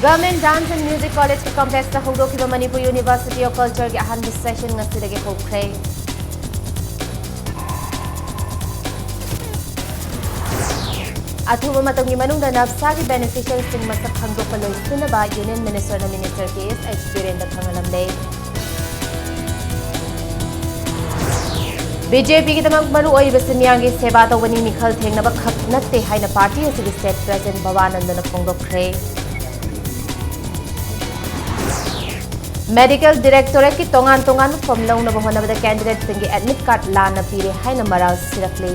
Government Dance and Music College के complex ता होंदोखिबा Manipur University of Culture के अहानबा session ngasiदगे होख्रे। अथुबा Matangi मनुंगदा नफसागी beneficiaries सिंग मसक खंगदोकपा लोइसिनबा Union Minister na Minister KS Birenda खंगलमले। BJP की तमक मरु ओइबस मियांगी सेवा तौबनी मिखल थेंगनबा खक नत्ते हाइना पार्टी असि स्टेट प्रेसिडेंट भवानंदन फोंगदोखरे। मेडिकल डायरेक्टोरेट की तोंगान फॉर्म लौनबा होनबदा कैंडिडेट सिंगी एडमिट कार्ड लाना पीरे हाइना मराल सिरकले।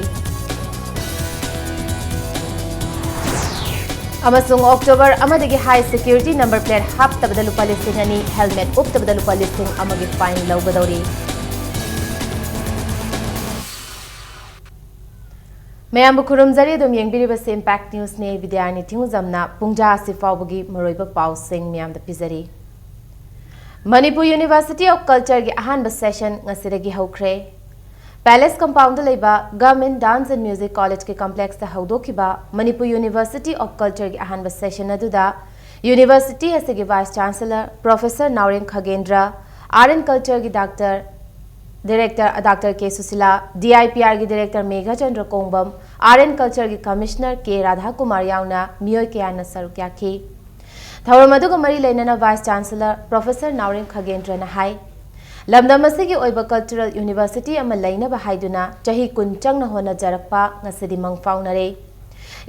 अमसुंग अक्टोबर अमदगी हाई सिक्योरिटी नंबर प्लेट हाप्तबदा लुपा लिसिंग अनि हेलमेट उप्तबदा लुपा लिसिंग अमगी फाइन लौगदौरी। मैम खुरुमजरी दुम येंगबिरिबसे इम्पैक्ट न्यूज ने विद्यार्थी थिंगजमना पुंजा सिफावगी मरोइबा पाउसिंग म्याम द पिजरी। Manipur University of Culture की अहानबा सेशन ngasiदगी होख्रे। पैलेस कंपाउंड लेबा Government Dance and Music College के कॉम्प्लेक्स ता होदोखिबा Manipur University of Culture की अहानबा सेशन अदुदा यूनिवर्सिटी असगी vice chancellor professor Nauren Khagendra, art and culture की director doctor K Sushila, DIPR की director Megha Chandra Kombam, art and culture की कमिश्नर के राधा कुमार यावना मियोय कयाना सरुक याखी। थौरम अदुगा मरी लेनना vice chancellor professor Nauren Khagendra ना हाई लमदम असिगी ओइबा कल्चरल यूनिवर्सिटी अमा लैनबा हाइदुना चही कुन चंगना होना जरकपा ngasiदी मंगफाउनरे।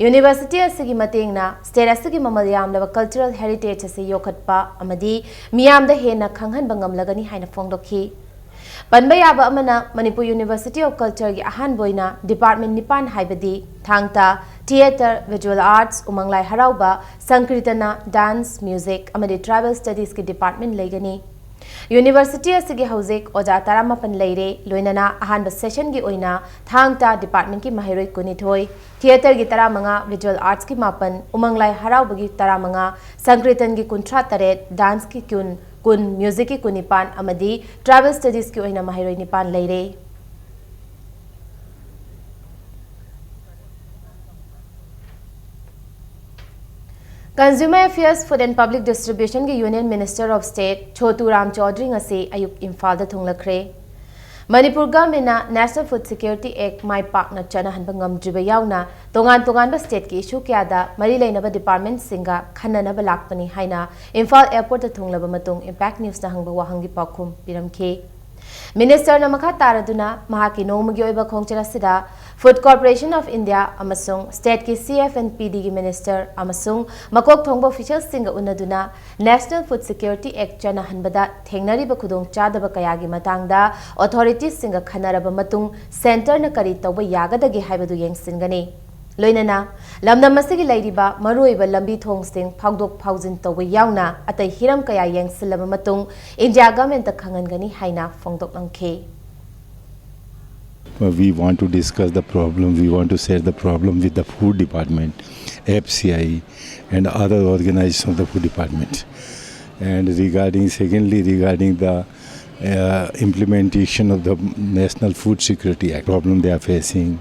यूनिवर्सिटी असिगी मतेंगना स्टेट असिगी ममल यामलबा कल्चरल हेरिटेज असे योखटपा अमदी मियामदा हेना खंगहनबा ngamlagani haina फोंगदोखी। Panba याबा Amna Manipur university of culture की अहान बोइना डिपार्टमेंट निपान हाइबदी Thang Ta theatre, visual arts, Umang Lai Haraoba, Sankirtana, dance, music अमदी ट्राइबल स्टडीज की डिपार्टमेंट लेगनी। यूनिवर्सिटी असिगी हौजिक ओजा 15 लेरे लोइनना अहानबा सेशन की ओइना थांगता डिपार्टमेंट की महिरोई कुनिथोय, थिएटर की 15, विजुअल आर्ट्स की 9, उमंगलाई हराउबगी 15, संकीर्तन की 38, डांस की कुन म्यूजिक की 19 अमदी ट्राइबल स्टडीज की ओइना महिरोई 9 लेरे। Consumer affairs, food and public distribution के union minister of state Chhotu Ram Chaudhary ngasi अयुक इम्फाल दा थुंगलखरे। Manipur government national food security act माई पाकना चनहनबा ngamdriba यावना तोंगान स्टेट की इशू क्यादा मरी लेनबा डिपार्टमेंट सिंगा खन्ननबा लाकपनी हाइना इम्फाल एयरपोर्ट दा थुंगलबा मतुंग इम्पैक्ट न्यूज ना हंगबा वाहंगी पाखुम पिरमखे। मिनिस्टर न मखा तारदुना महाकी नोमगी ओइबा खोंगचरासिदा फूड कॉर्पोरेशन ऑफ इंडिया अमसुंग स्टेट की CF&PD की मिनिस्टर अमसुंग मकोक थोंगबा ऑफिशियल सिंग उन्नदुना नेशनल फूड सिक्योरिटी एक्ट चना हनबदा थेंगनरिबा खुदोंग चादबा कयागी मतांगदा अथॉरिटीज सिंग खनरबा मतुंग सेंटर न करी तौबा यागदगे हाइबदु येंगसिनगनी। लोइनना लमदम मसिगी लैरिबा मरुइबा लंबी थोंगसिंग फाउदोक फाउजिन तौबा यावना अतै हिरम कया येंगसिलबा मतुंग इंडिया गवर्नमेंट ता खंगनगनी हाइना फोंगदोक नंखे। We want to discuss the problem, we want to share the problem with the food department, FCI and other organizations of the food department. And secondly regarding the implementation of the National Food Security Act, problem they are facing,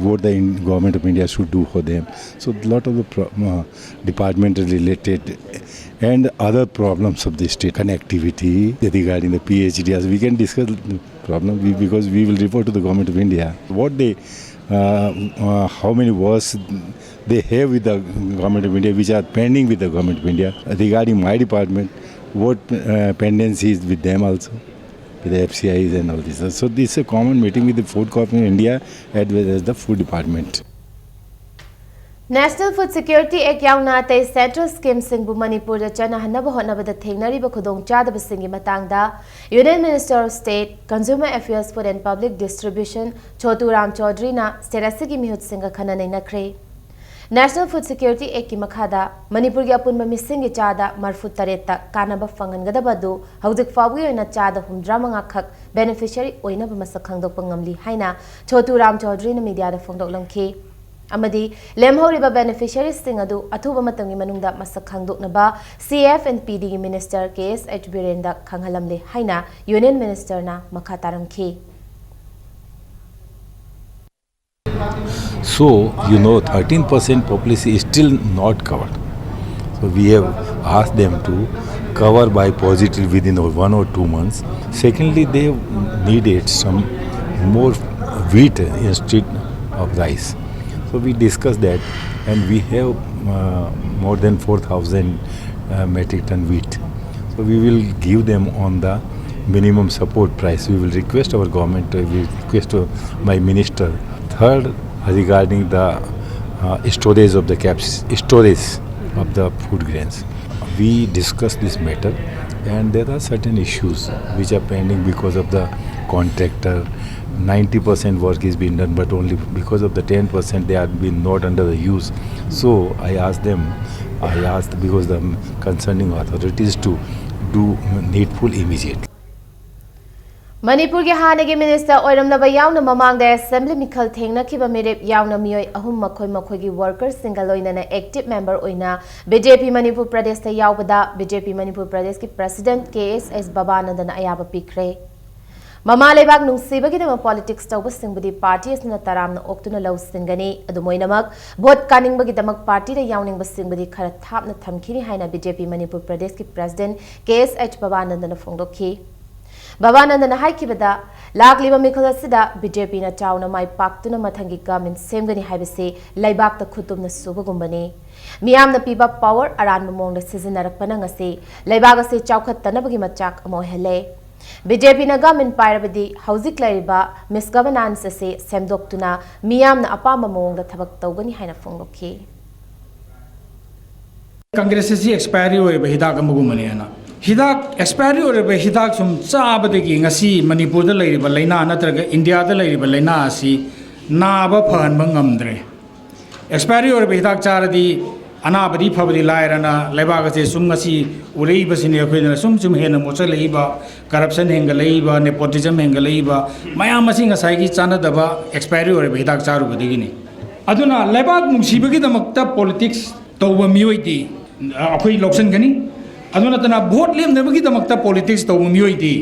what the government of India should do for them. So a lot of the department related and other problems of the state, connectivity regarding the PhD, as we can discuss the problem because we will report to the government of India what they how many works they have with the government of India which are pending with the government of India. Regarding my department, what pendencies with them also, with the FCIs and all this. So this is a common meeting with the Food Corporation of India as well as the food department. National food security act यावना तै central scheme सिंगबु मणिपुर दा चना हनबा होनबदा थेंगनरिबा खुदोंग चादबा सिंगी मतांगदा union minister of state consumer affairs food and public distribution Chhotu Ram Chaudhary ना स्टेटसगी मिहुत सिंगा खननै नखरे। नेशनल फूड सिक्योरिटी एक्ट की मखादा मणिपुर की अपुनबा मिसिंगी चादा 43 ता कानबा फंगनगदबदु हौजिक फावगी ओइना चादा 75 खक बेनिफिशियरी ओइनबा मसक खंगदोकपा ngamli हाइना छोटू राम चौधरी ना मीडिया दा फोंगदोकलंखी। अमदी लेमहौरिबा बेनिफिशियरीज सिंग अदु अथुबा मतंगी मनुंगदा मसक खंगदोकनबा CF&PD की मिनिस्टर KS बिरेंदा खंगहलमले हाइना यूनियन मिनिस्टर ना मखा तारमखी। So, 13% population is still not covered. So, we have ask them to cover by positive within 1 or 2 months. Secondly, they needed some more wheat instead of rice. So we discussed that, and we have more than 4,000 metric ton wheat. So we will give them on the minimum support price. We will request our government, we will request my minister. Third, regarding the storage of the food grains. We discussed this matter, and there are certain issues which are pending because of the contractor. 90% work is being done, but only because of the 10% they are being not under the use. So I asked because the concerning authorities to do needful immediately. Manipur के हाने के minister ओइरमलबा यावना ममांग दे assembly मिखल थेंगना किबा मिरेप यावना मियोय अहुम मखोय मखोय की worker सिंगल ओइना active member ओइना BJP Manipur Pradesh ते यावबदा बीजेपी मणिपुर प्रदेश की प्रेसिडेंट KSS बाबानंदन अयाबा पिखरे ममा लेबाग नुंसीबगिदम पॉलिटिक्स तौब सिंगबदी पार्टी असना तरामना ओक्तुना लौ सिंगनी अदुमोइनमक भोट कानिंगबगिदमक पार्टी दा यावनिंगबा सिंगबदी खरा थापना थमखिनी हाइना बीजेपी मणिपुर प्रदेश की प्रेसिडेंट KSH बाबानंदन फोंगदोखी बाबानंदन हाइकिबदा लाखलिबा मिखल असिदा बीजेपी ना चावना माइ पाक्तुना मथंगी गवर्नमेंट सेमगनी हाइबसे लैबाक त खुतुमना सुबगुंबनी मियामना पीबा पावर अरान मोंगदा सिजनरकपना ngasi लैबाक असे चावखतनबगी मचाक अमोहले बीजेपी ना गवर्नमेंट पाइरबदी हौजिक लैरिबा मिस गवर्नेंस असे सेमदोक्तुना मियामना अपामा मोंगदा थबक तौगनी हाइना फोंगदोखी कांग्रेस से एक्सपायरी होइबा हिदाक अमगुमनेना हिदाक एक्सपायरी होइबा हिदाक सुम चाबदगी ngasi मणिपुर दा लैरिबा लैना नत्रगा इंडिया दा लैरिबा लैना असि नाबा फहनबा ngamdre एक्सपायरी होइबा हिदाक चारदी अनाबदी फबदी लायरना लेबाग से सुम ngasi उरैबसिने अखोइना सुम हेना मोचलैबा करप्शन हेंगलैबा नेपोटिज्म हेंगलैबा मयाम मसी ngasi की चानदबा एक्सपायरी होइबा हिदाक चारुबदिगिनी अदुना लेबाग नुंसीबगी दमक्ता पॉलिटिक्स तौबा मियोइदी अखोइ लौसनगनी अदुना तना वोट लेमनबगी दमक्ता पॉलिटिक्स तौबा मियोइदी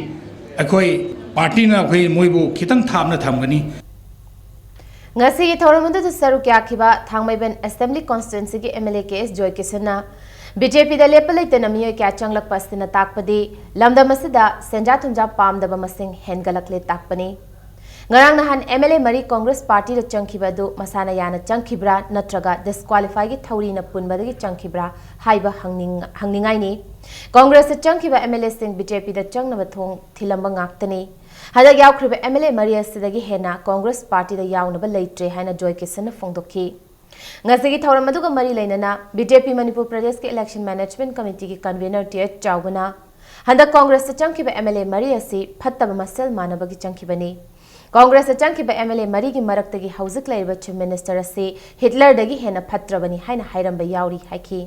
अखोइ पार्टीना अखोइ मोइबो खितंग थामना थमगनी ngasi gi thoromunda du saru kya khiba thangmaiben assembly constituency gi MLA KS Joy Kisana BJP da lepalai te namiyo kya changlak pasina takpadi lamda masida senja thunja pamdaba masing hengalakle takpani ngarang nahan MLA mari Congress party da changkhiba du masana yana changkhibra natraga disqualify gi thauri na punbadagi changkhibra haiba hangningai ni Congress da changkhiba MLA sing BJP da changnaba thong thilamba ngaktani हदक यावख्रिबा MLA मरी असिदगी हेना Congress party दा यावनबा लैत्रे हाइना Joy किसन फोंदोखी ngasi थौरम अदुगा मरी लैनना BJP Manipur प्रदेश के election management committee की convener T चावना हदक Congress चंखिबा MLA मरी असि फत्तबा muscle मानबगी चंखिबनी Congress चंखिबा MLA मरी की मरक्तगी हौजिक लैरिबा chief minister असि हिटलर दगी हेना फत्रबनी हाइना हाइरंबा यावरी हाइखी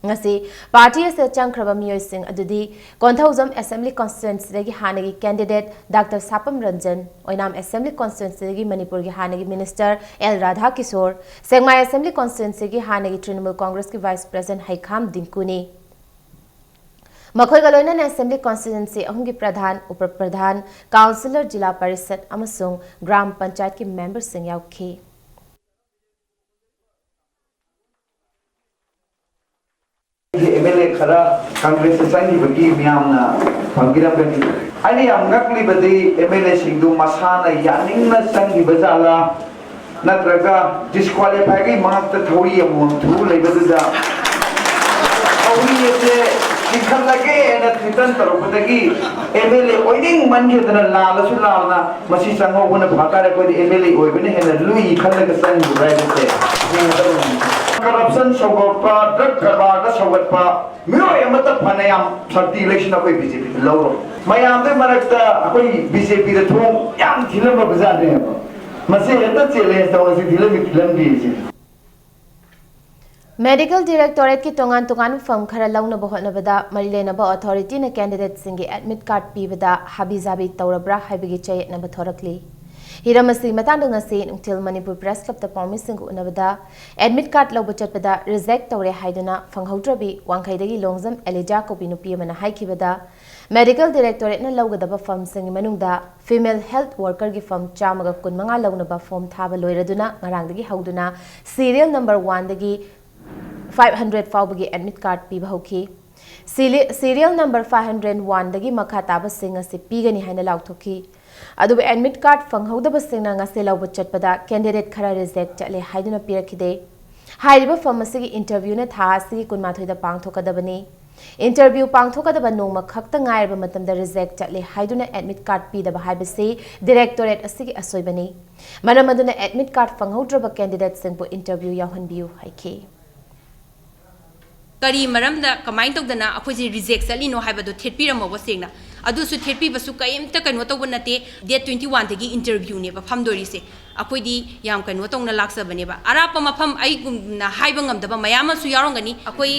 ngasi party se changkraba miyoy sing adudi konthozam assembly constituency dagi hanagi candidate Dr Sapam Ranjan oinam assembly constituency dagi Manipur gi hanagi minister L Radha Kishore Sengmai assembly constituency gi hanagi Trinamool Congress ki vice president Haikham Dinkuni makhoi galoina assembly constituency ahum gi pradhan upar pradhan councillor jila parishad amasung gram panchayat ki member sing yaukhi MLA खरा कांग्रेस संगी बगी मियामना फंगिरम गनी आनी हम नकली बदी MLA Sindhu मसाना यानिंगना संगी बजाला नत्रगा disqualify की मात थोड़ी अमोन थू लेबदुदा थोड़ी से सिखल लगे न थितन तरपदगी MLA ओइनिंग मनगेदना लालसु लालना मसी संगोबन भाकारे कोई MLA ओइबने हेन लुई खलग संग बुराइते corruption sogotpa drug karbaga sogotpa miro yamata phanayam sakti election akoi BJP lawro mayam de marakta akoi BJP de thong yam thilamba bazade mase eta challenge tawasi thilami thilambi ji medical directorate की तोंगान तोंगान फम खरा लौना बहोनबदा मरिलेनबा authority ने candidate सिंगी एडमिट कार्ड पीबदा हाबीजाबी तौरब्रा हाइबगी चयेतना बथोरकली हिरमसी मतंग ngasi नुंथिल मणिपुर प्रेस क्लब ता पॉमिसिंग उनबदा एडमिट कार्ड लौब चटपदा रिजेक्ट तौरे हाइदना फंगहौद्रबी वांखैदगी लोंगजम एलिजा कोपी नुपी मना हाइखिबदा मेडिकल डायरेक्टोरेट न लौगदबा फर्म सिंग मनुंगदा फीमेल हेल्थ वर्कर की फर्म चामगा कुनमंगा लौनबा फॉर्म थाबा लोइरदुना ngarangdagi hauduna serial number 1 dagi 500 फाउबगी एडमिट कार्ड पीबा होखी serial number 501 dagi makha taba sing asi pigani haina lauthoki adu admit card fanghauda basing na ngase lawba chatpada candidate khara reject chatle haiduna pirakide hairiba pharmacy gi interview na tha asi kunmathoi da pangthokadabani interview pangthokadaba nongma khakta ngairba matamda reject chatle haiduna admit card pidaba haibase directorate asigi asoibani maramaduna admit card fanghaudraba candidate singbu interview yahonbiu haike kari maramda kamai tawdana akhoi reject salino haibado thetpiramo wasengna adusu thetpi basu kaimta kano tawba nate date 21 dagi interview ne ba famdori se akhoi di yam kano tawna laksabane ba arapa mafam ai gumna haiba ngamdaba mayama su yarongani akhoi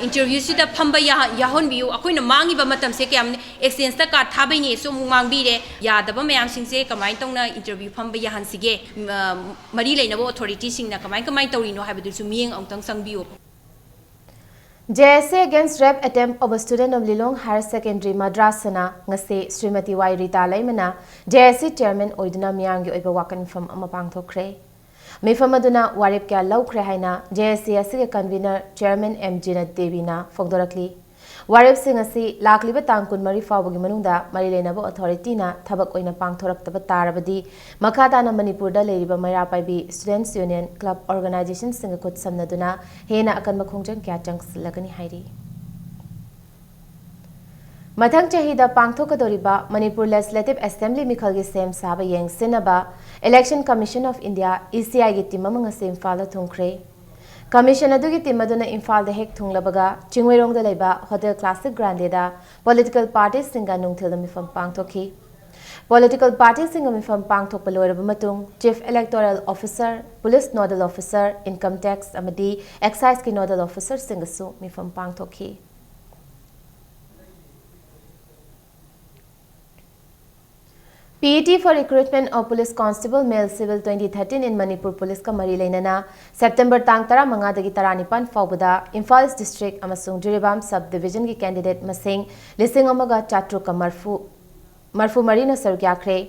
interview sida phamba yahon biu akhoi na mangi ba matam se kyam exchange ta card thabai ne so mumang bi re yadaba mayam sing se kamai tawna interview phamba yahan sige mari leinabo authority sing na kamai tawrino haibadu su mieng angtang sangbiu JSA against rape attempt of a student of Lilong Higher Secondary Madrasana ngase Srimati Y Rita Laimana JSA chairman oiduna miyangi oiba wakan from amapang thokre mifam aduna warip kya lawkhre haina JSA asige convener chairman M Jinat Devina fogdorakli warip sing asi lakliba tangkun mari fawagi manungda mari lenabo authority na thabak oina pangthoraktaba tarabadi makhatana Manipur da leiriba mayra paibi students union club organization singa khut samnaduna hena akan makhongjang kya changslagani hairi mathang chahida pangthokadoriba Manipur Legislative Assembly mikhalgi sem saba yeng sinaba Election Commission of India ECI gi timamanga sem fala thungkhre Commission adugi timaduna Imphal da hek thunglabaga Chingwairong da leiba Hotel Classic Grande da political parties singa nungthil da mifam pangthokhi political parties singa mifam pangthokpa loiraba matung chief electoral officer police nodal officer income tax amadi excise ki nodal officer singa su mifam pangthokhi PET for recruitment of police constable male civil 2013 in Manipur police ka mari leinana September tang 15 dagi 19 fawbada Imphal district amasung Jiribam sub division ki candidate masing lising amaga chatru ka marfu marina sargyakre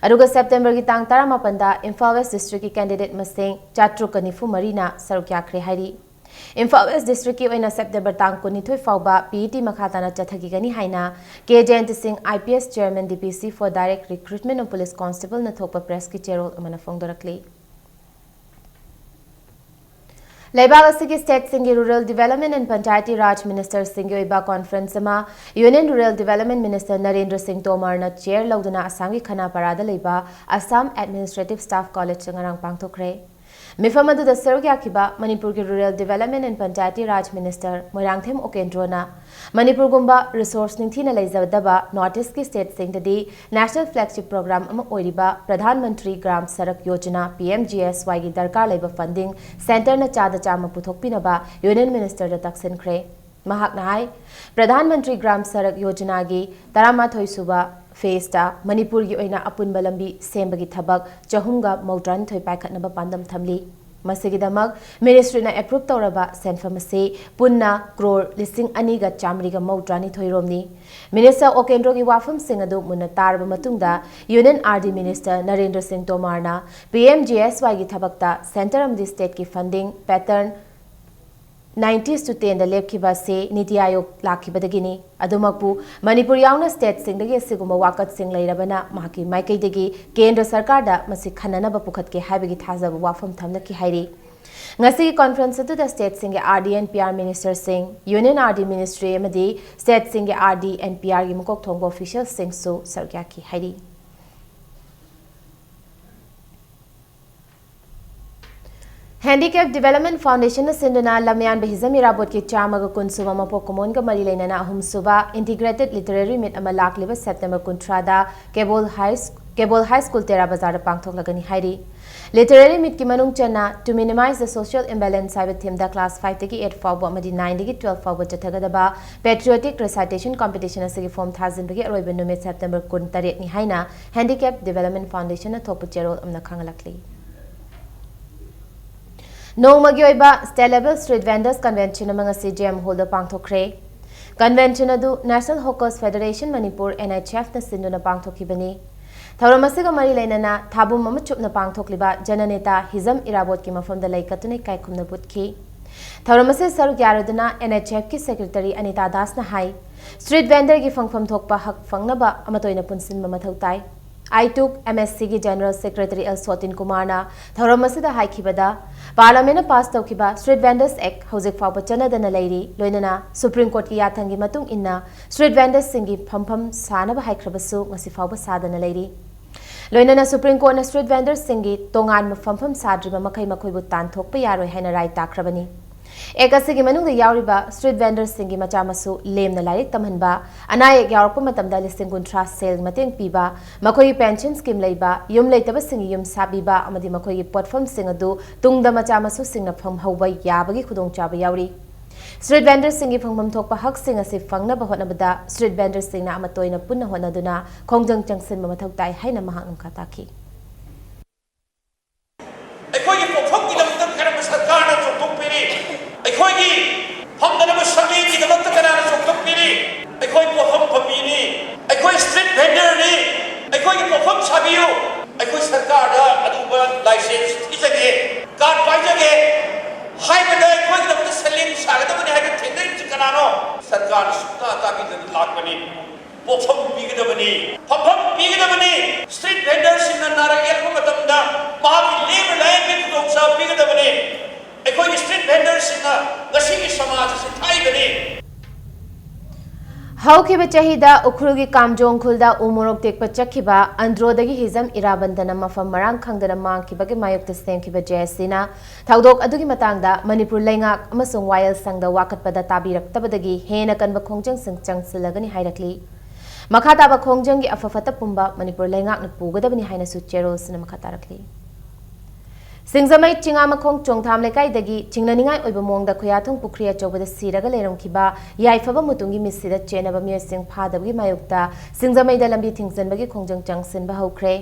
aruga September ki tang 18 da Imphal West district ki candidate masing chatru ka nifu marina sargyakre hairi Imphal West district ki oina September tang 19 fawba PET makhatana chathagigani haina K Jayant Singh IPS chairman DPC for direct recruitment of police constable na thokpa press ki chairol amana fongdorakli Laibag asigi state singi rural development and panchayati raj minister singi oiba conference ama union rural development minister Narendra Singh Tomar na chair lauduna Assam ki khana parada leiba Assam administrative staff college changarang pangthokre Mifamadu da Sarugya Kiba, Manipur ki Rural Development and Panchayati Raj Minister Moirangthem Okendrona, Manipur Gumba Resource Ningthina Laizavadaba, Northeast ki State Singtadi, National Flagship Program Ama Oiriba, Pradhan Mantri Gram Sarak Yojana, PMGSY ki Darkar Labor Funding, Center na Chada Chama Puthokpinaba, Union Minister da Taksin Kre. Mahak Nahai, Pradhan Mantri Gram Sarak Yojana gi, Taramathoi Suba, Festa, Manipur gi oina apun balambi sembagi thabak chahumga mautran thoi paikhatnaba pandam thamli masigidamak ministry na approve tawraba senfamase punna crore lising ani ga chamri ga mautrani thoiromni minister Okendro gi wafam sing adu munna tarba matungda union RD minister Narendra Singh Tomar na PMGSY gi thabakta center amdi state ki funding pattern 90s to 10 da lepkiba se niti ayog lakhibadagini adumakpu Manipur yauna state singdagi siguma wakat sing lairabana mahaki maikaidagi kendra sarkar da masi khanana ba pukhat ke haibagi thazaba wafam thamna ki hairi ngasi conference atu da state sing RD and PR minister sing union RD ministry amadi state sing RD and PR gi mukok thongbo official sing so sarkya ki hairi Handicap Development Foundation na sinduna lamyan behizami rabot ki chamaga kunsuba mapokomon ga mari lainana ahum suba integrated literary meet ama lakliba September kuntrada Cable High School Tera Bazar pangthok lagani hairi literary meet ki manung chana to minimize the social imbalance saiba theme da class 5 tagi 8 fawba amadi 9 tagi 12 fawba chathagadaba patriotic recitation competition asigi form 1000 bagi aroiba numit September kun taret ni haina Handicap Development Foundation na thokpu cherol amna khangalakli Nongmagi oiba State Level Street Vendors Convention among CGM holder pangthokre convention adu National Hawkers Federation Manipur NHF na sinduna pangthokibani thauramasiga mari lainana thabum ama chupna pangthokliba jananeta Hizam Irabot ki mafamda laikatune kaikumna butki थौरम असे सरुक यारदुना NHF की secretary Anita दास ना high street vendor की फंगफम थोकपा हक फंगनबा अमतोइना पुनसिन मथौ ताई I took MSC की general secretary L Sotin Kumar ना थौरम असिदा हाइखिबदा पार्लियामेंट पास तौखिबा स्ट्रीट वेंडर्स एक्ट हौजिक फाउबा चनदना लैरी लोइनना सुप्रीम कोर्ट की याथंगी मतुंग इन्ना स्ट्रीट वेंडर्स सिंगी फमफम सानबा हाइख्रबसु ngasi फाउबा सादना लैरी लोइनना सुप्रीम कोर्ट ना स्ट्रीट वेंडर्स सिंगी तोंगान फमफम साद्रिबा मखै मखोइबु तानथोकपा यारोय हैना राय ताख्रबनी एक असिगी मनुंग यावरिबा स्ट्रीट वेंडर्स सिंगी मचा मसु लेमना लाइक तमहनबा अनायक यावरप मतमदा लिसिंग कुंट्रा सेल mateंग पीबा मखोई पेंशन स्कीम लैबा युम लैतबा सिंगी युम साबीबा अमदि मखोई प्लेटफॉर्म सिंग अदु तुंगदा मचा मसु सिंगना फम हौबा याबगी खुदोंग चाबा यावरी स्ट्रीट वेंडर्स सिंगी फंगमम थोकपा हक सिंग असि फंगनबा होनबदा स्ट्रीट वेंडर्स सिंगना अमतोइना पुन्ना होनदुना खोंजंग चंगसिन मथौ ताई हाइना महांग अंका ताखी अखोई पोफम की दमत करम सरकार ने चोटुक पीरी अखोई की हम दनब समी की दमत करना चोटुक पीरी अखोई पोफम फमीनी अखोई स्ट्रीट वेंडर ने अखोई की पोफम साबियो अखोई सरकार दा अदुबा लाइसेंस इजगे कार्ड पाइजगे हाई बदा अखोई दमत सलिंग सागदबने हाई थेंदर चिकनानो सरकार सुता ताबी लाख बनी पोफम पीगदबनी फमफम पीगदबनी स्ट्रीट वेंडर सिंह नारा एल्को मतमदा महावी लेबर लाइन में खुदोंसा पीगदबनी अखोई स्ट्रीट वेंडर सिंह गसी की समाज से थाई बनी हौखिबा चाहिदा उखरुगी कामजोंग खुलदा उमोरक तेकपा चखिबा अंद्रोदगी हिजम इराबंदना मफम मरांग खंगदना मांगखिबगे मायुक्त सेमखिबा जेसिना थौदोक अदुगी मतंगदा मणिपुर लैंगाक अमसुंग वायल संगदा वाकटपदा ताबिरक्तबदगी हेना कनबा खोंजंग सिंग चंगसिलगनी हाइरकली मखा ताबा खोंजंगी अफफता पुंबा मणिपुर लैंगाक न पुगदबनी हाइना सु चेरोसना मखा तारकली सिंगजमई चिंगा मखोंग चोंगथाम लेकाइदगी चिंगननिंगाई ओइबा मोंगदा खुयाथोंग पुखरी अचौबदा सिरगा लेरमखिबा याइफबा मुतुंगी मिसिदा चेनबा मियसिंग फादबगी मायुक्ता सिंगजमईदा लंबी थिंगजनबगी खोंजंग चंगसिनबा हौख्रे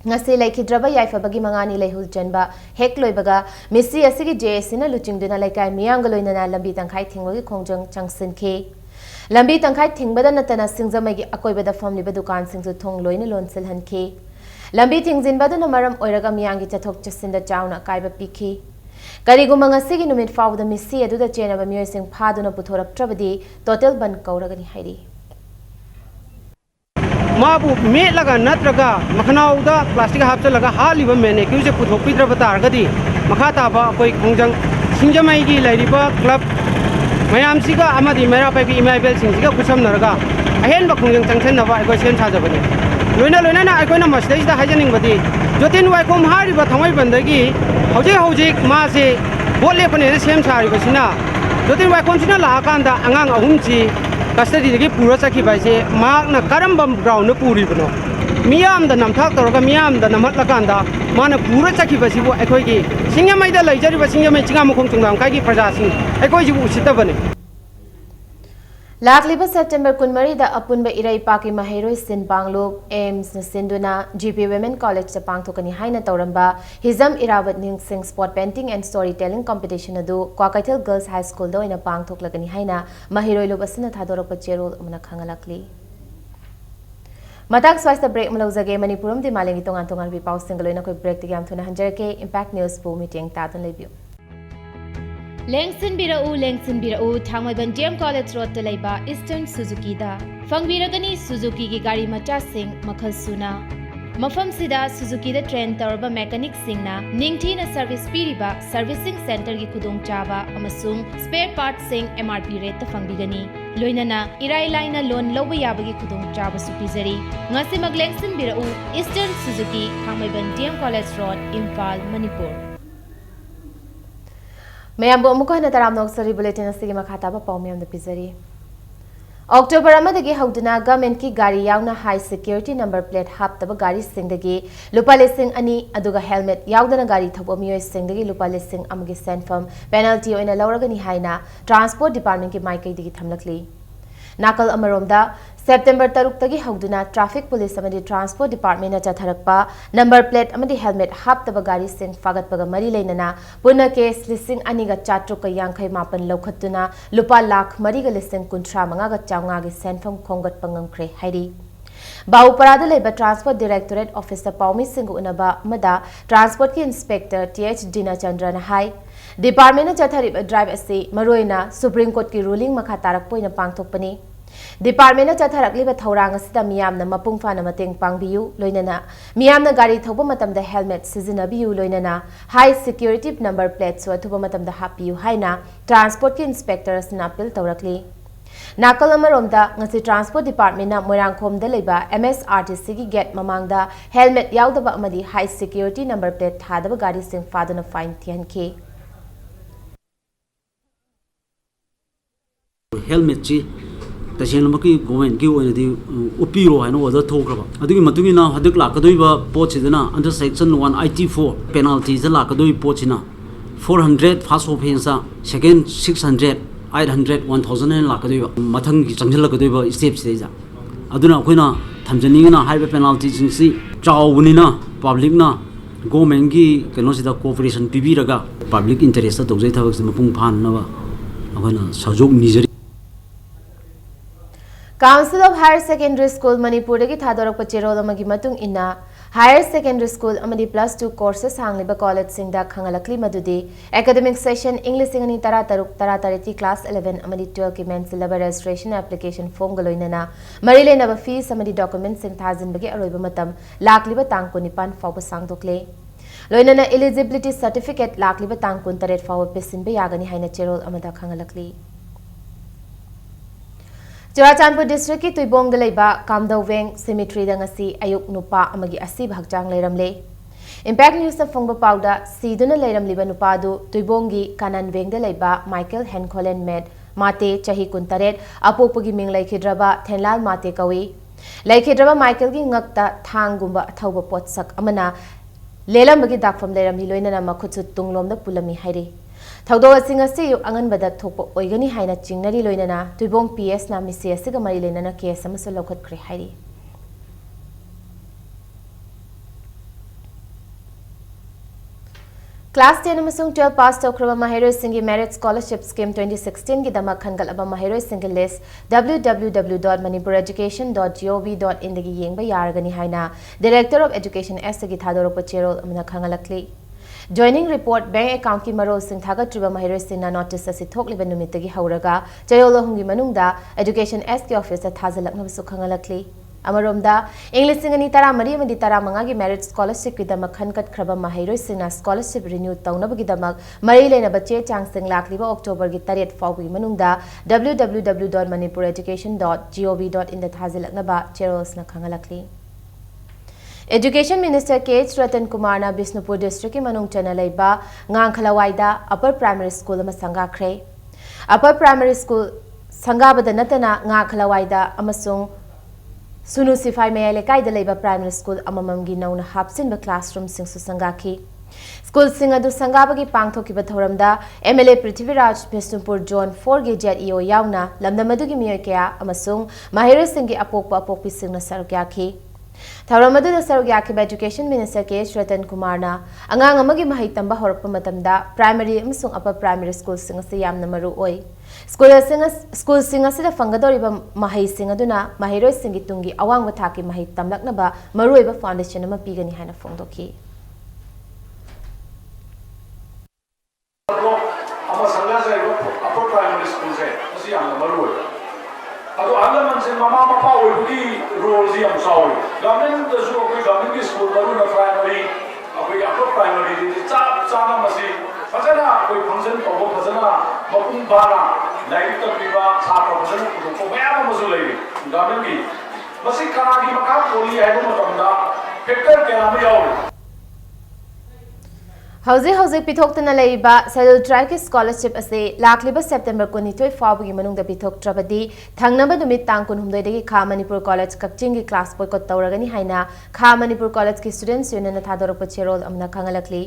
ngasi laikhidraba yaifabagi mangani leihul janba hek loibaga misi asigi JSina luchingduna laikai miyamga loinana lambi tangkhai thingwagi khongjang changsinke lambi tangkhai thingbada natana singjamagi akoibada famliba dukan singsu thong loina lonsil hanke lambi thingzinbadu na maram oiraga miyangi chathok chasinda chauna kaiba pikhi kariguma ngasigi numit fawda misi aduda chenaba miyoising phaduna puthoraktrabadi total ban kauragani hairi माबू मेलगा नत्रगा मखनाउदा plastic हापचलगा हालिबा मेने क्यूसे पुथोपिद्रब तारगदी मखा ताबा कोई खोंजंग सिंजमैगी लैरिबा क्लब मयामसिगा अमदि मेरापैगी इमाइबेल सिंजिगा कुसमनरगा अहेनबा खोंजंग चंगसेनबा अखोय सेम साजबनी लोइना लोइना अखोयना मसदैसदा हाजनिंगबदी जोतिन वाइकोम हारिबा थंगै बंदगी हौजे मासे बोट लेपने सेम सारिबसिना जोतिन वाइकोमसिना लाकांदा अंगांग अहुमची कस्टडी पूरा चखी बाइसे माकना करम ग्राउंड पूरीबनो मियाम द नमथाक तौरगा मियाम द नमहत्लकांदा माना पूरा चखी बसिबो अखोयगी सिंगमैदा लैजरिबा सिंगमै चिंगा मखोंग चुंगाम कागी प्रजासिंग अखोयजिबु उसितबने लाखलिबा सेप्टेम्बर 23 दा अपुनबा इराई पाकी महैरोय सिन पांगलो एम्स न सिंदुना जीपी वुमेन कॉलेज च पांगथोकनी हाइना तौरंबा हिजम इरावत निंग spot painting and story telling competition अदु क्वाकैथल गर्ल्स हाई स्कूल दा ओइना पांगथोकलगनी हाइना महैरोय लोब असना थादोरक चेरोल अमना खंगलकली मताक स्वास्थ्य ब्रेक मलौजगे मणिपुरम दि मालेंगी तोंगान तोंगान बि पाउ सिंगलोइना कोइ ब्रेक तिगाम थुना हंजरके इंपैक्ट न्यूज पु मीटिंग तातन लेबियो लेंगसिन बिराउ थांगमैबन डीएम कॉलेज रोड ता लेबा ईस्टर्न सुजुकी दा फंगबिरगनी सुजुकी की गाड़ी मचा सिंग मखल सुना मफम सिदा सुजुकी दा ट्रेन तौरबा मैकेनिक सिंगना निंगथीना सर्विस पीरिबा सर्विसिंग सेंटर की खुदोंग चाबा अमसुंग स्पेयर पार्ट सिंग एमआरपी रेट ता फंगबिगनी लोइनना इराई लाइना लोन लौबा याबगी खुदोंग चाबा सुपिजरी ngasi maglengsин birau eastern Suzuki थांगमैबन DM college road Imphal Manipur मैम अमुकहना तरामनोक्सरी बुलेटिन असगी मखाताबा पाउमियम द पिजरी अक्टोबर अमदगी हौदुना गवर्नमेंट की गाड़ी यावना हाई सिक्योरिटी नंबर प्लेट हापतबा गाड़ी सिंगदगी लुपा लिसिंग अनि अदुगा हेलमेट यावदना गाड़ी थौबा मियोय सिंगदगी लुपा लिसिंग अमगी सेंफम पेनल्टी ओइना लौरगनी हाइना ट्रांसपोर्ट डिपार्टमेंट की माइकैदगी थमलकली नाकल अमरोमदा सेप्टेम्बर 3 तगी हौदुना ट्रैफिक पुलिस अमदी ट्रांसपोर्ट डिपार्टमेंट ना चथरकपा नंबर प्लेट अमदी हेलमेट हापतबा गाड़ी सिंग फागतपगा मरी लेनना पुना केस लिसिंग अनिगा चाट्रुका यांखै मापन लौखत्तुना लुपा लाख मरीगा लिसिंग 35 चांगा गे सेंफम खोंगत पंगंख्रे हाइरी बाउपरादा लेबा ट्रांसपोर्ट डायरेक्टोरेट ऑफिसर पाउमी सिंग उनबा मदा ट्रांसपोर्ट की इंस्पेक्टर टीएच दिना चंद्रन हाई डिपार्टमेंट चथरिब ड्राइव असे मरोइना सुप्रीम कोर्ट की रूलिंग मखा तारकपोइना पांगथोकपनी डिपार्टमेंट चथरकलिब थौरांग असिदा मियामना मपुंग फाना मतेंग पांगबियु लोइनना मियामना गाड़ी थौबा मतमदा हेलमेट सिजनबियु लोइनना हाई सिक्योरिटी नंबर प्लेट सो अथुबा मतमदा हापियु हाइना ट्रांसपोर्ट की इंस्पेक्टर असना अपील तौरकली नाकल अमरोमदा ngasi ट्रांसपोर्ट डिपार्टमेंट ना मोरांगखोमदा लेबा MSRTC की गेट ममांगदा हेलमेट याउदबा अमदी हाई सिक्योरिटी नंबर प्लेट थादबा गाड़ी सिंग फादना फाइन थियनखे हेलमेट ची तसेंगमकी गवर्नमेंट की ओइनदी उपिरो हाइनो ऑर्डर थोक्रबा अदुगी मतुगिना हदक लाकदोइबा पोचिदना अंडर सेक्शन 184 पेनल्टी से लाकदोइ पोचिना 400 फर्स्ट ऑफेंस सेकंड 600 800 1000 लाकदोइबा मथंग की चंगजलकदोइबा स्टेप सेजा अदुना अखोइना थमजनिंगना हाइबे पेनल्टी सिंगसी चावनिना पब्लिक ना गवर्नमेंट की कनोसिदा कोऑपरेशन पिबिरगा पब्लिक इंटरेस्ट तौजै थबक मपुंग फाननबा अखोइना सजोग निजरी Council of Higher Secondary School Manipur की थादोरक पचेरोल अमगी मतुंग इन्ना Higher Secondary School अमदी +2 courses हांगलिबा कॉलेज सिंगदा खंगलकली मदुदी academic session English सिंगनी तरा तरुक तरा तरती class 11 अमदी 12 की main syllabus registration application form गलोइनना मरी लेनबा फीस अमदी डॉक्यूमेंट सिंग थाजिनबगी अरोइबा मतम लाकलिबा तांग 19 फाउबा सांगदोकले लोइनना eligibility certificate लाकलिबा तांग 19 फाउबा पेसिनबे यागनी हाइना चेरोल अमदा खंगलकली चुराचानपुर डिस्ट्रिक्ट की तुइबोंग लेबा कामदौवेंग सेमेट्री दंगसी अयुक नुपा अमगी असी भागचांग लेरमले इंपैक्ट न्यूज फोंग पाउदा सीदुना लेरमलिबा नुपादु तुइबोंगी काननवेंग लेबा माइकल हेनकोलेन मेड माते चही 19 अपोपगी मिंग लेखिद्रबा थेनलाल माते कवी लेखिद्रबा माइकल की ngakta थांगुंबा अथौबा पोटसक अमना लेलमबगी दाफम लेरमली लोइनना मखुतसु तुंगलोमदा पुलमी हाइरे थौदो सिंग असे यु अंगनबदा थोपो ओइगनी हाइना चिंगनरी लोइनना तुइबोंग PS ना मिसे असिगा मरी लेनना केस अमसु लौखतख्रे हाइरी क्लास 10 अमसुंग 12 पास तौख्रबा महिरोइ सिंगी मेरिट स्कॉलरशिप स्कीम 2016 की दमा खनगलबा महिरोइ सिंगी लिस्ट www.manipuraeducation.gov.in दगी येंगबा यारगनी हाइना डायरेक्टर ऑफ एजुकेशन एस की थादोरप चेरोल अमना खंगलकली Joining report bank account की मरो सिंह थागत्रिबा महिरोइ सिंगना नोटिस असि थोकलिबा नुमितगी हौरगा चयोलोहुंगी मनुंगदा एजुकेशन एस की ऑफिसर थाजलकनबसु खंगलकली अमरोमदा इंग्लिश सिंगनी तरा मरी अमदी तरा मंगा की मेरिट स्कॉलरशिप की दमक खनकत खरबा महिरोइ सिंगना स्कॉलरशिप रिन्यू तौनबगी दमक मरी लेनबा चे चांगसिंग लाकलिबा अक्टोबर की 3 फाउगी मनुंगदा www.manipuraeducation.gov.in दा थाजलकनबा चेरोल्सना खंगलकली Education Minister K. Ratan Kumar na Bisnupur District की मनुंग चना लेबा ngang Upper Primary School अमा संगाख्रे Upper Primary School संगाबदा नतना ngang अमसुंग सुनु सिफाई मया लेकाइदा लेबा Primary School अमममगी नौना हापसिनबा classroom सिंगसु संगाखी School सिंग अदु संगाबगी पांगथोकिबा थौरमदा MLA पृथ्वीराज बिष्णुपुर जोन 4 गे ZEO यावना लमदमदुगी मियोय कया अमसुंग माहिरोइ सिंगी अपोकपा अपोकपी सिंगना सरक्याखी थौरमदुदा सरक्याखिबा एजुकेशन मिनिस्टर के रतन कुमार ना अंगांग अमगी महै तंबा Harappa मतमदा primary अमसुंग upper primary school सिंग से यामना मरु ओय स्कूल सिंग असिदा फंगदोरिबा महै सिंग अदुना महिरोइ सिंगी तुंगी अवांगबा थाकी महै तमलकनबा मरुइबा फाउंडेशन अमा पीगनी हाइना फोंगदोखी अदो आलमन से ममा मपा ओइबगी रोल जी हम साउल गवर्नमेंट दसु कोई गवर्नमेंट की स्कूल मरुना प्राइमरी अकोई अपर प्राइमरी दि चाप चाना मसी फजना कोई फंक्शन तोबो फजना मपुंग बारा लाइट तकबा छात्र फजना को मया मसु लई गवर्नमेंट की मसी कनागी मका पोली है मतमदा फैक्टर क्या हम याव हौजे पिथोक्तना लेबा शेड्यूल ट्राइब की स्कॉलरशिप असे लाखलिबा सेप्टेम्बर 22 फाउबगी मनुंगदा पिथोक्ट्रबदी थंगनबा नुमित तांग 19 दगी खा मणिपुर कॉलेज कक्चिंग की क्लास बॉयकॉट तौरगनी हाइना खा मणिपुर कॉलेज की स्टूडेंट्स यूनियन थादोरप चेरोल अमना खंगलकली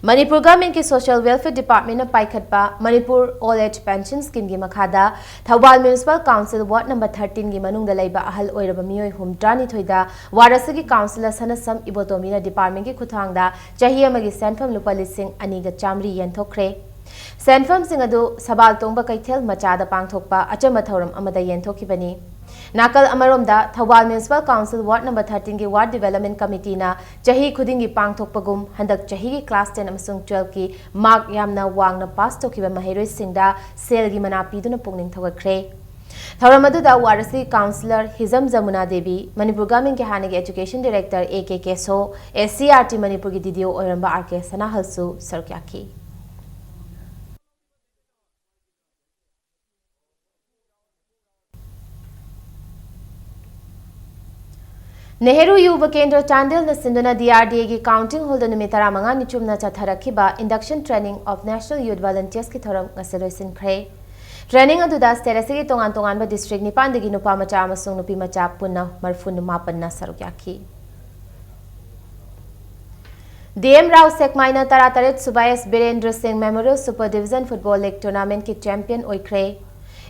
मणिपुर गवर्नमेंट की सोशल वेलफेयर डिपार्टमेंट पाइखटपा Manipur old age pension scheme की मखादा Thoubal municipal council ward number 13 की मनुंगदा लेबा अहल ओइरबा मियोय हुमट्रानी थोइदा वारसगी काउंसिलर सनसम इबोतोमीना डिपार्टमेंट की खुथांगदा चाही अमगी सेंफम लुपा लिसिंग अनिगा चामरी यंथोखरे सेंफम सिंग अदु सबाल तोंबा कैथेल मचादा पांगथोकपा अचम थौरम अमदा यंथोखिबनी नाकल अमरोमदा Thoubal municipal council ward number 13 की वार्ड डेवलपमेंट कमिटी ना चाही खुदिंगी पांगथोकपगुम हंदक चाही की क्लास 10 अमसुंग 12 की मार्क यामना वांगना पास तोखिबा महैरोई सिंगदा सेल की मना पीदुना पुंगनिंग थवखरे थौरम अदुदा वारसी काउंसिलर हिजम जमुना देवी मणिपुर गवर्नमेंट के हाने के एजुकेशन डायरेक्टर ए.के. केसो एससीआरटी मणिपुर की डीडीओ ओरंबा आर.के. सनाहलसु सरक्याखी नेहरू युवा केंद्र चांदिल सिंधुना DRDA की काउंटिंग होल नुमित 15 निचुमना चथरखिबा induction training of national youth volunteers की थौरम गसलोइसिनख्रे ट्रेनिंग अदुदा स्टेट असगी तोंगान तोंगान डिस्ट्रिक्ट निपानदगी नुपा मचा अमसुंग नुपी मचा पुन्ना मरफुन मापन्ना सरुक्याखी DM राव सेकमाइना तरातरेत सुबायस Birendra Singh memorial super division football league tournament की चैंपियन ओइख्रे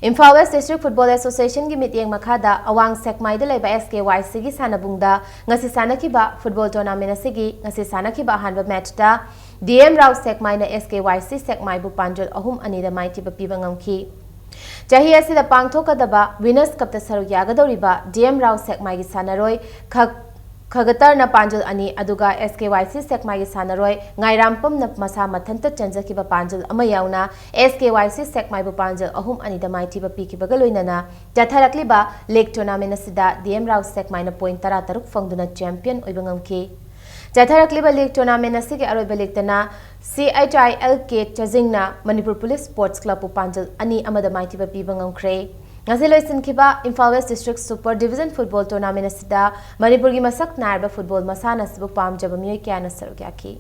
Imphal west district football association की मिटिंग मखादा अवांग सेकमाइद लेबा SKYC की सानबुंगदा ngasi सानखिबा फुटबॉल टूर्नामेंट असगी ngasi सानखिबा हानबा मैचदा DM राव सेकमाइना SKYC सेकमाइबु पांजल अहुम अनिदा माइतिबा पीबा ngamki चाही असिदा पांगथोकदबा विनर्स कप ता सरुक यागदौरिबा DM राव सेकमाइ की सानरोय खगतर न पांजल अनि अदुगा SKYC सेकमाइ की सानरोय ngairampam न मसा मथंत चंजकिबा पांजल अमा याउना SKYC सेकमाइबु पांजल अहुम अनिदा माइतिबा पीकिबा लोइनना जथरकलिबा लीग टूर्नामेंट असिदा DM राव सेकमाइना पॉइंट 13 फंगदुना चैंपियन ओइबा ngamki जथरकलिबा लीग टूर्नामेंट असिगे अरोइबा लीगतना CHIL के चजिंगना मणिपुर पुलिस स्पोर्ट्स क्लब पु पांजल अनि अमदा माइतिबा पीबा ngamkhre ngasi loisinkiba Imphal West District Super Division Football Tournament asida Manipur gi masak nairba football masana sibu pamjaba miyoi kyana sarukyaki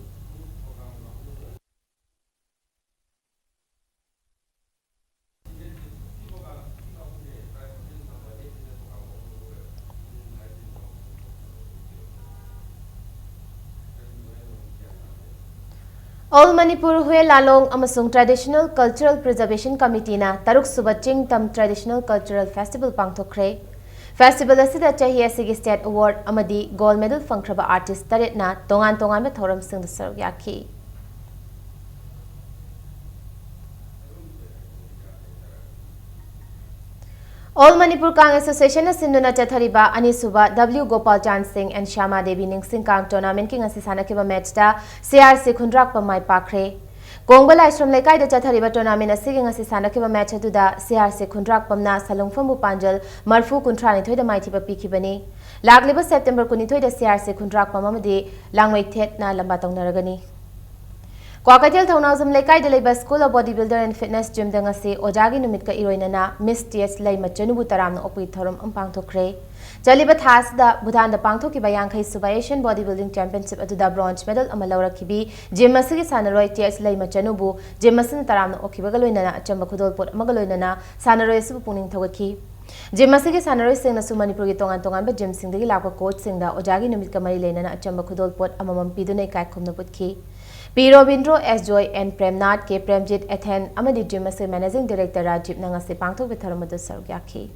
All Manipur Hue Lalong amasung Traditional Cultural Preservation Committee na Taruk Subaching Tam Traditional Cultural Festival pangthokre Festival asida chahi asigi State Award amadi Gold Medal fangkraba artist taret na tongan tongan ba thoram sing da sarukyaki All Manipur Kang Association Sinduna Chathariba Anisuba W Gopal Chan Singh and Shama Devi Ningsing Kang Tournament King Asisanakiba match da CRC Khundrak Pamai Pakre Kongbal Ashram Lekai da Chathariba Tournament Asing Asisanakiba match da CRC Khundrak Pamna Salungfamu Panjal Marfu Kuntrani Thoida Maitiba Pikibani Lagliba September Kunitoi da CRC Khundrak Pamamadi Langway Thet na Lambatong Naragani Kwakatel Taunazam Lekai de Labor School of Bodybuilder and Fitness Gym Dangasi Ojagi Numitka Iroinana Miss TS Lay Machanubu Taram Opui Thorum Pangtokre Jaliba Thas the Bhutan the Pangtoki Bayankai Suba Asian Bodybuilding Championship at the bronze medal Amalaura Kibi Jim Masigi Sanaroi TS Lay Machanubu Jim Masin Taram Okibagaloinana Chambakudol Put Magaloinana Sanaroi Supuning Tawaki Jim Masigi Sanaroi Sing Sumanipuri Tongan Tongan Jim Sing the Lapa Coach Sing the Ojagi Numitka Marilena Chambakudol Put Amam Pidune Kaikum the Putki P. Robindro S. Joy and Premnath K. Premjit Ethen Amadi Jimase Managing Director Rajib Nangase Pangtok Vitharamadu Sarugyaki.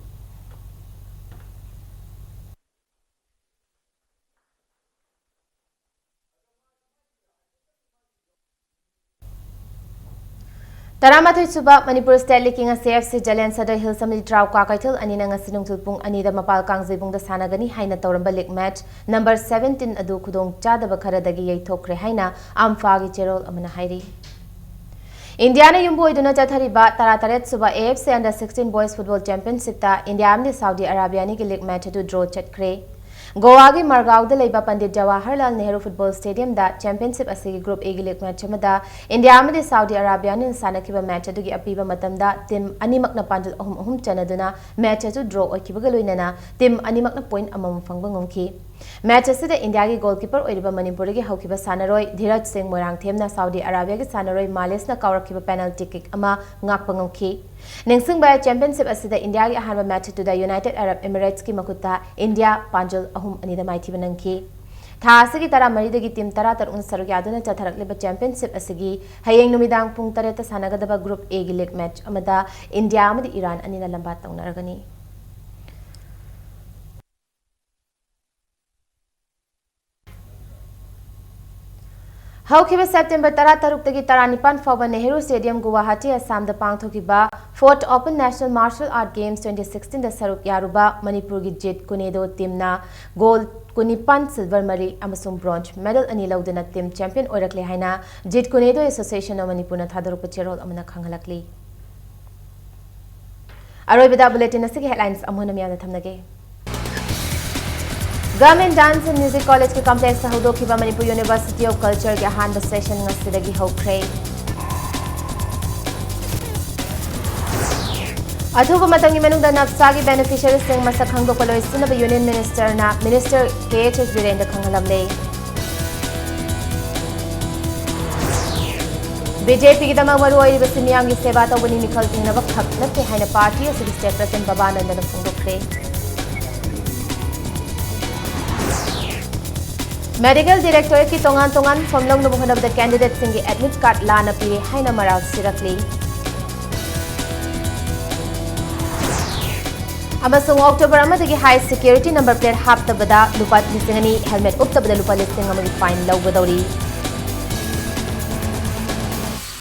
Taramathu Suba Manipur State Leaking a CFC Jalen Sada Hill Samli Trau Kakaitil and Inanga Sinung Anida Mapal Kangzibung the Sanagani Haina Toramba League match number 17 Adu Kudong Chada Bakara Dagi Tokre Haina Amfagi Cherol Amana Hairi. Indiana Yumbo Iduna Chathariba Tarataret Suba AFC Under 16 Boys Football Championship ta India Amdi Saudi Arabia Niki League match to draw Chatcre. Goa Margao the Leba Pandit Jawaharlal Nehru Football Stadium that championship asigi group A League match amada India amadi Saudi Arabia nin sanakiba match adugi apiba matamda team animak na panjal ahum chanaduna match atu draw oikibaga loinana team animak na point amam fangba ngomki match asida India gi goalkeeper oiriba Manipur gi haukiba Sanaroi Dhiraj Singh Morang themna Saudi Arabia gi Sanaroi Males na kawrakiba penalty kick ama ngakpa ngomki Ningsing by championship asida India gi ahanba match to the United Arab Emirates ki makuta India panjal ahum anida maiti banangki tha asigi tara maridagi team tara tarun sarugyaduna chatharakliba championship asigi hayeng numidang pung tareta sanagadaba group A gi league match amada India amadi Iran anina lamba tawnaragani हौखिबा September 13 तगी 19 फाउबा Nehru stadium Guwahati Assam दा पांगथोकिबा 4th open national martial art games 2016 दा सरुक यारुबा मणिपुर की jet कुनेदो टीमना गोल 19 silver मरी अमसुम bronze medal अनि लौदना टीम चैंपियन ओरकले हाइना Jeet kune do association of Manipur थादरुप चेरोल अमना खंगलकली अरोइबदा बुलेटिन असि हेडलाइंस अमोन मियादा थमनगे government dance and music college के कॉम्प्लेक्स हौदोखिबा मणिपुर यूनिवर्सिटी ऑफ कल्चर के अहानबा सेशन ngasiदगी हौख्रे अथुब मतंगी मनुंगदा नफ्सा की बेनिफिशियरी सिंह मसक खंगदोक लोइसिनब यूनियन मिनिस्टर ना मिनिस्टर KHS वीरेंद्र खंगलमले बीजेपी की दमा मरु ओइरिब सिमियाम की सेवा तौबनी मिखल तिंगनब खक नते हाइना पार्टी असि स्टेट प्रेसिडेंट बाबानंदन फोंदोखरे मेडिकल डायरेक्टोरेट की तोंगान तोंगान फॉर्मलंग नबु होनब द कैंडिडेट सिंह की एडमिट कार्ड लाना पीरे हाइना मराल सिरकली अमसुंग अक्टोबर अमदगी हाई सिक्योरिटी नंबर प्लेट हाप्तबदा लुपा लिसिंगनी हेलमेट उप्तबदा लुपा लिसिंग अमगी फाइन लौगदौरी